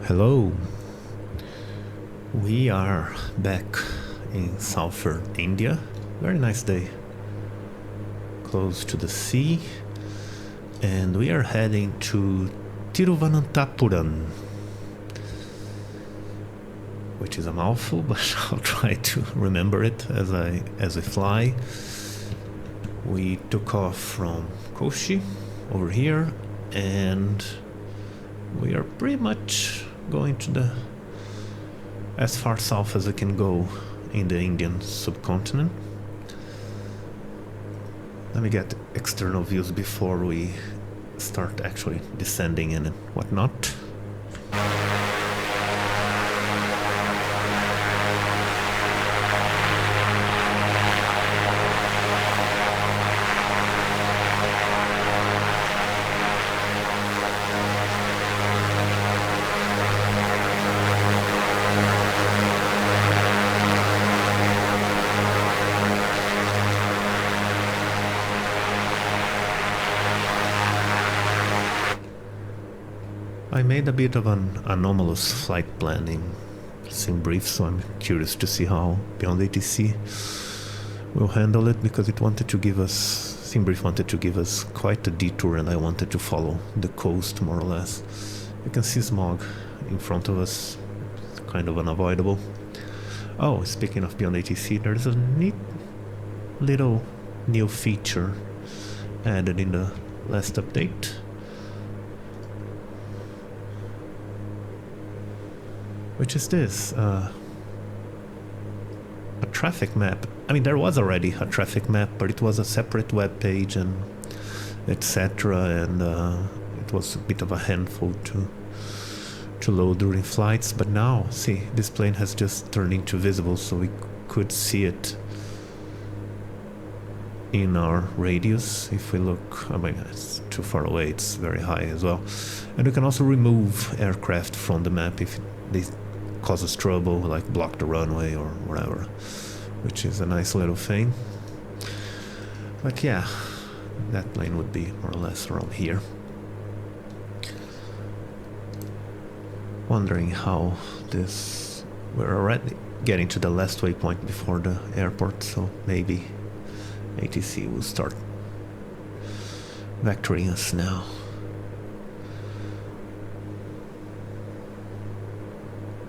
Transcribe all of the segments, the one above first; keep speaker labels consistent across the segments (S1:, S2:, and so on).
S1: Hello, we are back in southern India. Very nice day, close to the sea, and we are heading to Thiruvananthapuram, which is a mouthful, but I'll try to remember it as we fly. We took off from Kochi over here, and we are pretty much going to as far south as we can go in the Indian subcontinent. Let me get external views before we start actually descending and whatnot. I made a bit of an anomalous flight plan in SimBrief, so I'm curious to see how Beyond ATC will handle it, because SimBrief wanted to give us quite a detour, and I wanted to follow the coast more or less. You can see smog in front of us, it's kind of unavoidable. Oh, speaking of Beyond ATC, there's a neat little new feature added in the last update. Which is this, a traffic map. I mean, there was already a traffic map, but it was a separate web page and etc. And it was a bit of a handful to load during flights. But now, see, this plane has just turned into visible, so we could see it in our radius. If we look, I mean, it's too far away, it's very high as well. And we can also remove aircraft from the map if they cause us trouble, like block the runway or whatever, which is a nice little thing. But yeah, that plane would be more or less around here. Wondering how this... We're already getting to the last waypoint before the airport, so maybe ATC will start vectoring us now.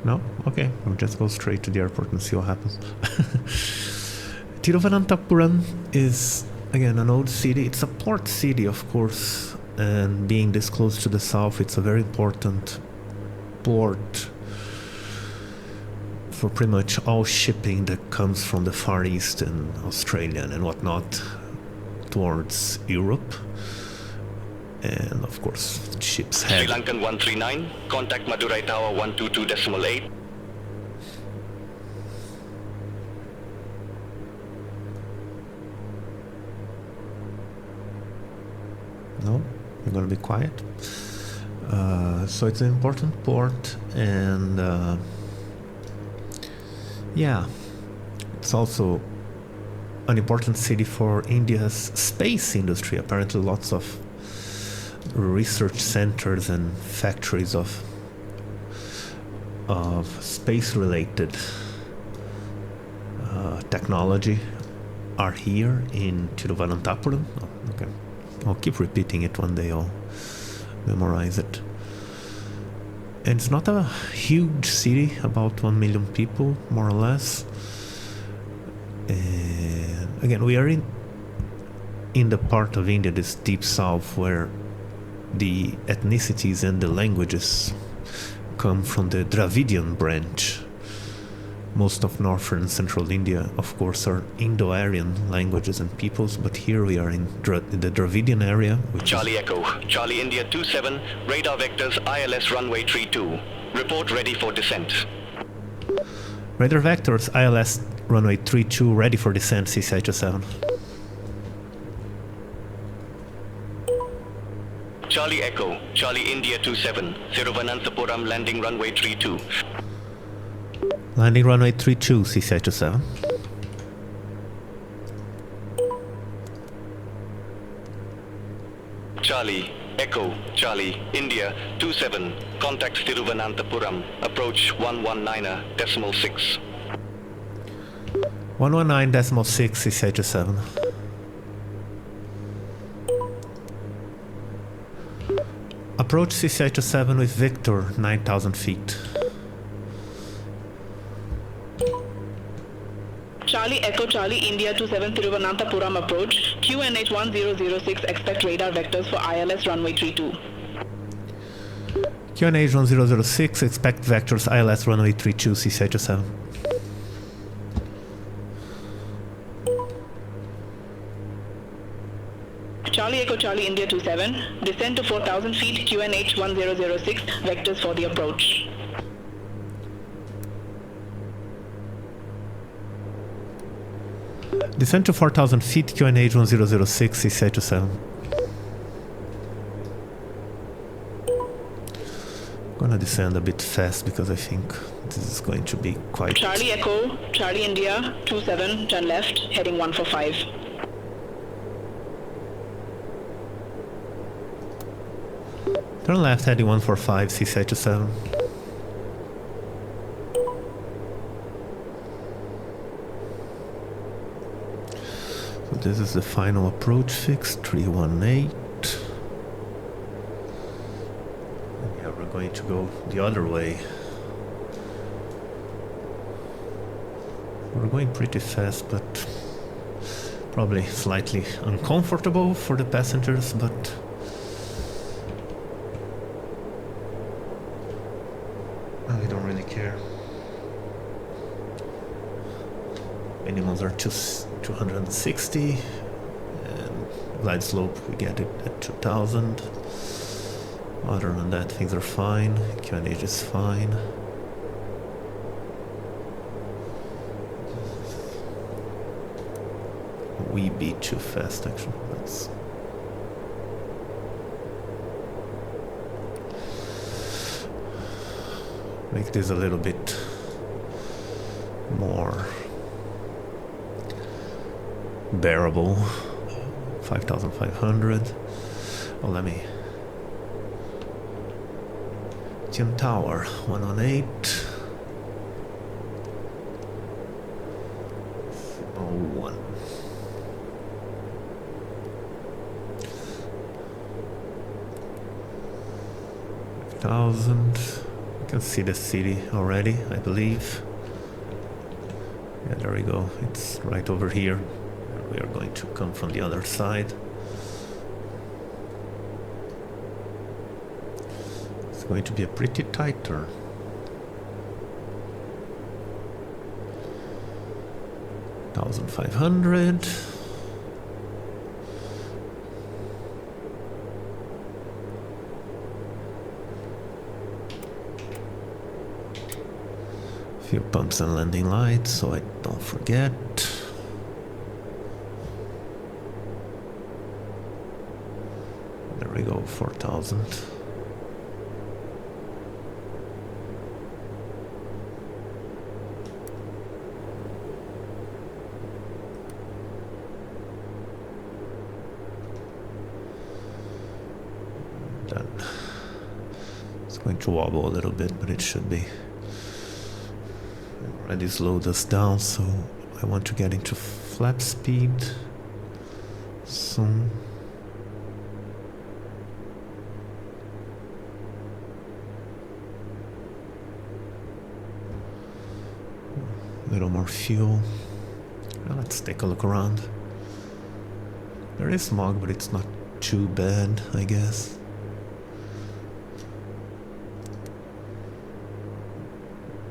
S1: No? Okay, we'll just go straight to the airport and see what happens. Thiruvananthapuram is, again, an old city. It's a port city, of course, and being this close to the south, it's a very important port for pretty much all shipping that comes from the Far East and Australia and whatnot towards Europe. And of course, ships head.
S2: Sri Lankan 139, contact Madurai Tower 122.8.
S1: No, you're gonna be quiet. So it's an important port, and yeah, it's also an important city for India's space industry. Apparently, lots of research centers and factories of space-related technology are here in Thiruvananthapuram. Oh, okay, I'll keep repeating it, one day I'll memorize it. And it's not a huge city, about 1 million people, more or less. And again, we are in the part of India, this deep south, where the ethnicities and the languages come from the Dravidian branch. Most of northern and central India, of course, are Indo-Aryan languages and peoples, but here we are in the Dravidian area.
S2: Charlie Echo, Charlie India 27, radar vectors ILS runway 32. Report ready for descent.
S1: Radar vectors ILS runway 32 ready for descent, CCI-27.
S2: Charlie Echo, Charlie India 27, Thiruvananthapuram landing runway 32.
S1: Landing runway 32, CCI-27.
S2: Charlie Echo, Charlie, India 27, contacts Thiruvananthapuram, approach 119.6.
S1: 119.6 is H7. Approach CCH7 with Victor, 9,000 feet.
S3: Charlie Echo Charlie India 27 Thiruvananthapuram approach, QNH 1006, expect radar vectors for ILS runway 32.
S1: QNH 1006, expect vectors ILS runway 32 CCH7.
S3: Charlie Echo Charlie India 27, descend to 4,000 feet, QNH 1006, vectors for the approach.
S1: Descend to 4,000 feet, QNH 1006, CCH7. Gonna descend a bit fast because I think this is going to be quite...
S3: Charlie Echo Charlie India 27, turn left, heading 145.
S1: Turn left, heading 145, CCH7. So this is the final approach fix, 318. And yeah, we're going to go the other way. We're going pretty fast, but probably slightly uncomfortable for the passengers, but I don't really care. Minimums are 260 and glide slope we get it at 2000. Other than that, things are fine. QNH is fine. A wee bit too fast actually. Let's make this a little bit more bearable. 5,500. Oh, let me... Gym Tower, 118. 01. $1,000. You can see the city already, I believe. Yeah, there we go. It's right over here. We are going to come from the other side. It's going to be a pretty tight turn. $1,500. Few pumps and landing lights, so I don't forget. There we go, 4,000. Done. It's going to wobble a little bit, but it should be. Already slowed us down, so I want to get into flap speed soon. A little more fuel. Now let's take a look around. There is smog, but it's not too bad, I guess.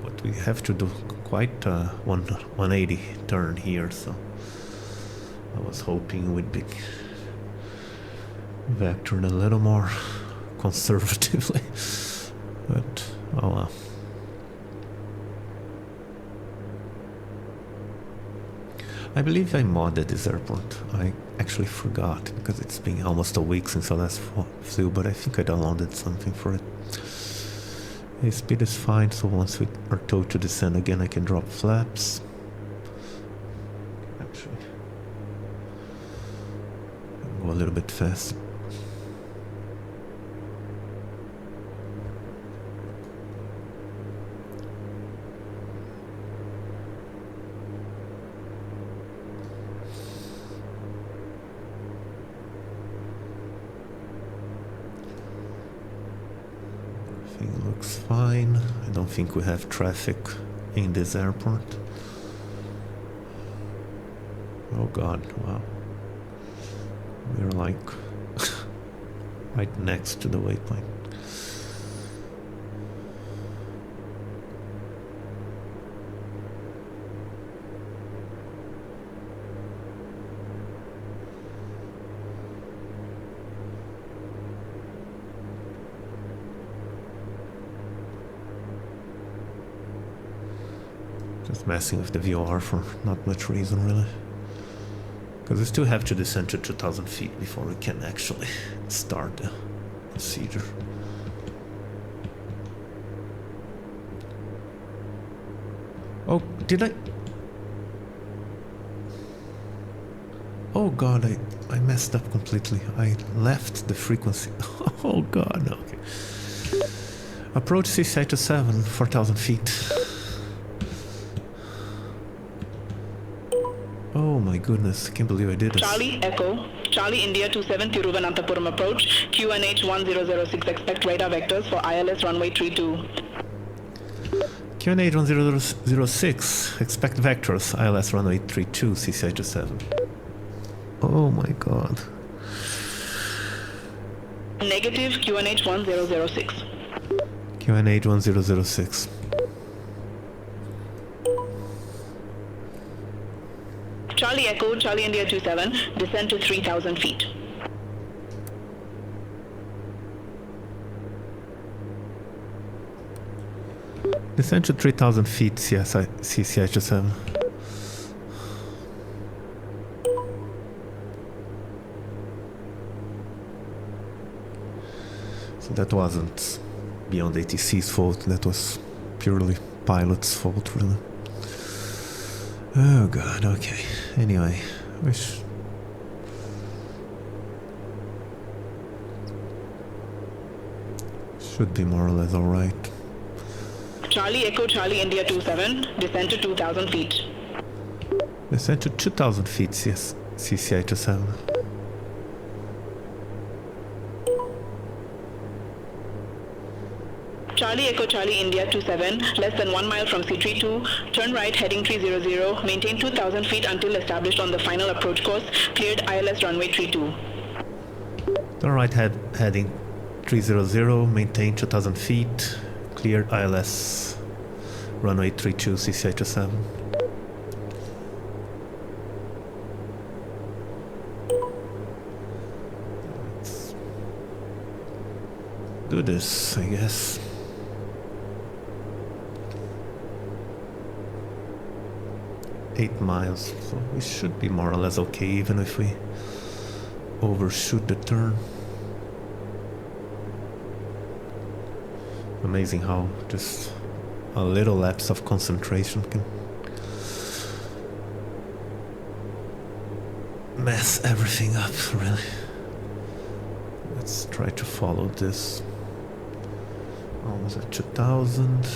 S1: But we have to do quite a 180 turn here, so I was hoping we'd be vectored a little more conservatively, but oh well. I believe I modded this airport. I actually forgot because it's been almost a week since I last flew, but I think I downloaded something for it. The speed is fine, so once we are told to descend again, I can drop flaps. Actually, go a little bit fast. Everything looks fine. I don't think we have traffic in this airport. Oh god, wow. We're like right next to the waypoint. Just messing with the VOR for not much reason, really. Because we still have to descend to 2,000 feet before we can actually start the procedure. Oh, did I? Oh god, I messed up completely. I left the frequency. Oh god, okay. Approach CCI to 7, 4,000 feet. Oh my goodness, I can't believe I did this.
S3: Charlie Echo, Charlie India 27 Thiruvananthapuram approach, QNH 1006, expect radar vectors for ILS runway 32.
S1: QNH 1006, expect vectors, ILS runway 32, CCI to 7. Oh my god.
S3: Negative QNH 1006.
S1: QNH 1006.
S3: Charlie Echo, Charlie India 27, descend to 3,000 feet.
S1: Descend to 3,000 feet, CCI to 7. So that wasn't beyond ATC's fault, that was purely pilot's fault, really. Oh god, okay. Anyway, should be more or less alright.
S3: Charlie Echo, Charlie India 27, descend to 2,000 feet.
S1: Descend to 2,000 feet, yes, CCI to 7.
S3: Charlie Echo, Charlie India 27, less than 1 mile from C32, turn right heading 300, maintain 2,000 feet until established on the final approach course, cleared ILS runway 32.
S1: Turn right heading 300, maintain 2,000 feet, cleared ILS runway 32, CCI to 7. Let's do this, I guess. Eight miles, so we should be more or less okay, even if we overshoot the turn. Amazing how just a little lapse of concentration can mess everything up, really. Let's try to follow this. Almost at 2,000.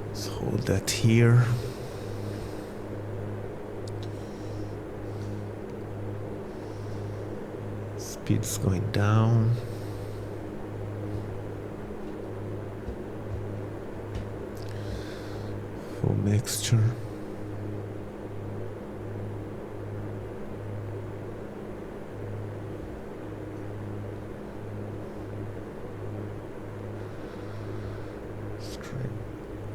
S1: Let's hold that here. Speed's going down. Full mixture. Straight.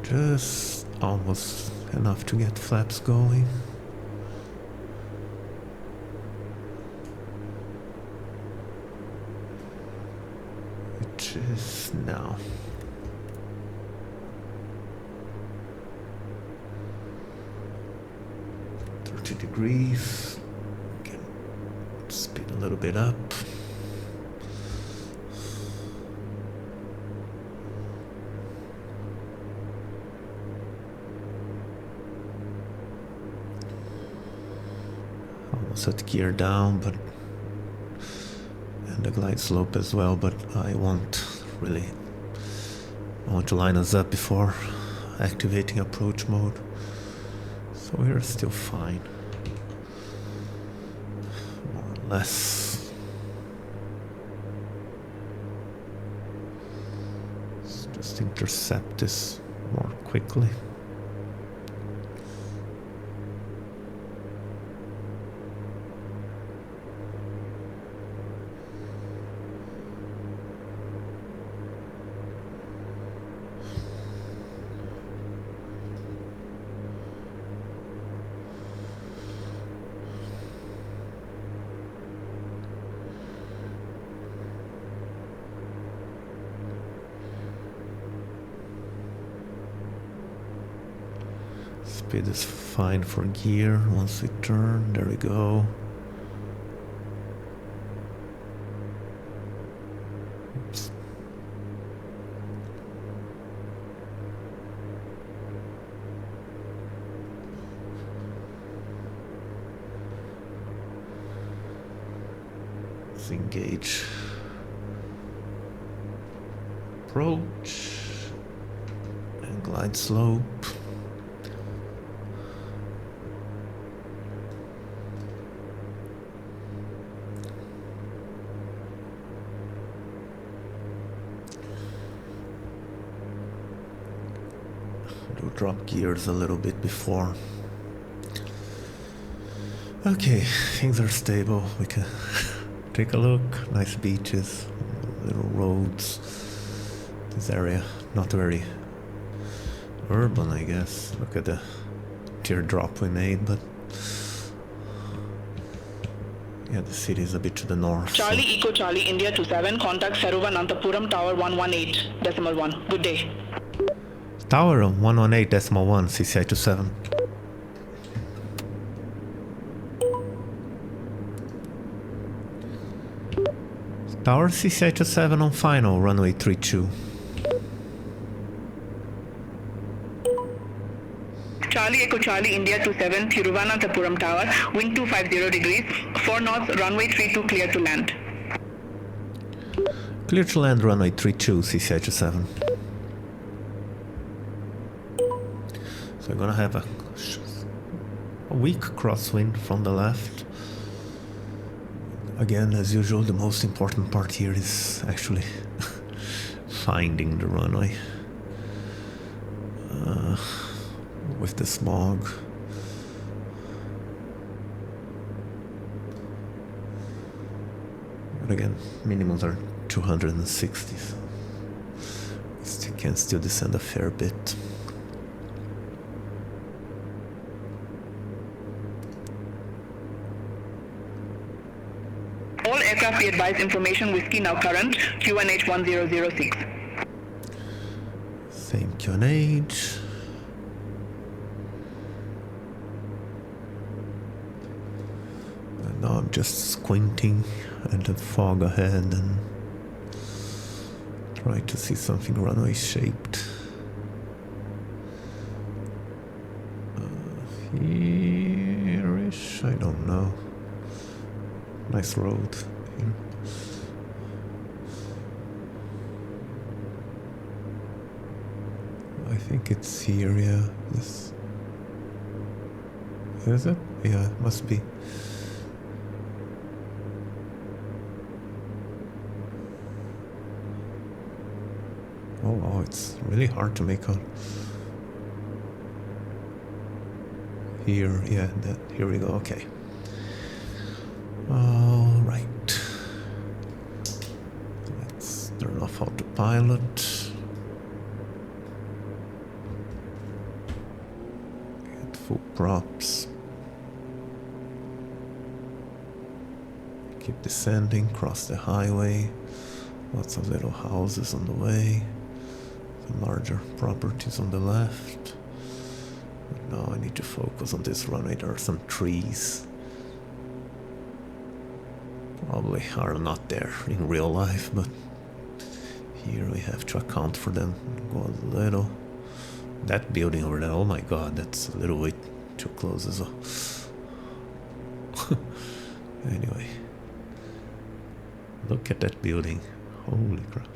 S1: Just almost enough to get flaps going. Just now. Degrees. Can speed a little bit up. Almost at gear down, but and the glide slope as well, but I want to line us up before activating approach mode. So we're still fine. More or less. Let's just intercept this more quickly. Speed is fine for gear once we turn. There we go. Oops. Let's engage. Approach and glide slope. Drop gears a little bit before. Okay, things are stable. We can take a look. Nice beaches, little roads. This area, not very urban, I guess. Look at the teardrop we made, but yeah, the city is a bit to the north.
S3: Charlie Eco Charlie India 27, contact Thiruvananthapuram Tower 118.1. Good day.
S1: Tower 118.1, CCI 27. Tower CCI 27 on final, runway 32.
S3: Charlie Echo Charlie India 27, Thiruvananthapuram Tower, wind 250 degrees, 4 knots, runway 32 clear to land.
S1: Clear to land, runway 32, CCI 27. So we're gonna have a weak crosswind from the left. Again, as usual, the most important part here is actually finding the runway. With the smog. But again, minimums are 260, so you can still descend a fair bit.
S3: All aircraft be advised information whiskey now current, QNH 1006.
S1: Same QNH. And now I'm just squinting at the fog ahead and trying to see something runway shaped. Here-ish, I don't know. Nice road here. I think it's here, yeah. This is it? Yeah, it must be. Oh wow, it's really hard to make out. Here, yeah, here we go, okay. All right. Let's turn off autopilot. Get full props. Keep descending, cross the highway. Lots of little houses on the way. Some larger properties on the left. But now I need to focus on this runway. There are some trees. Probably are not there in real life, but here we have to account for them. Go a little. That building over there, oh my god, that's a little bit too close as well. Anyway, look at that building. Holy crap.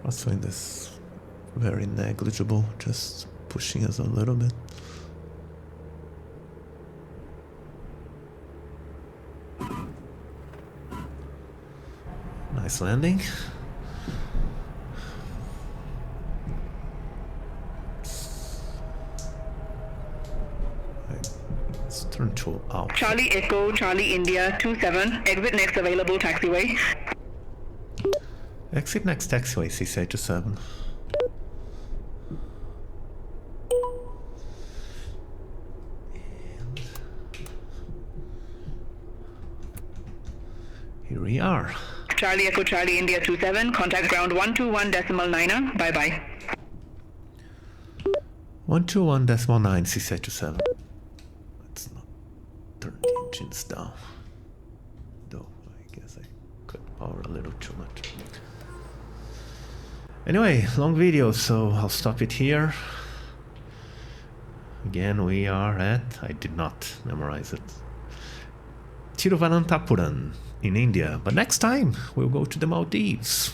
S1: Crosswind is very negligible, just pushing us a little bit. Nice landing. Let's turn to out.
S3: Charlie Echo, Charlie India 27, exit next available taxiway.
S1: Exit next taxiway, C87. And here we are.
S3: Charlie Echo, Charlie India 27, contact ground 121.9er, bye-bye.
S1: 121.9 C87. Let's not turn the engines down. Though, I guess I cut power a little too much. Anyway, long video, so I'll stop it here. Again, we are at, I did not memorize it, Thiruvananthapuram in India. But next time, we'll go to the Maldives.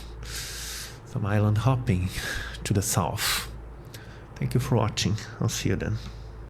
S1: Some island hopping to the south. Thank you for watching. I'll see you then.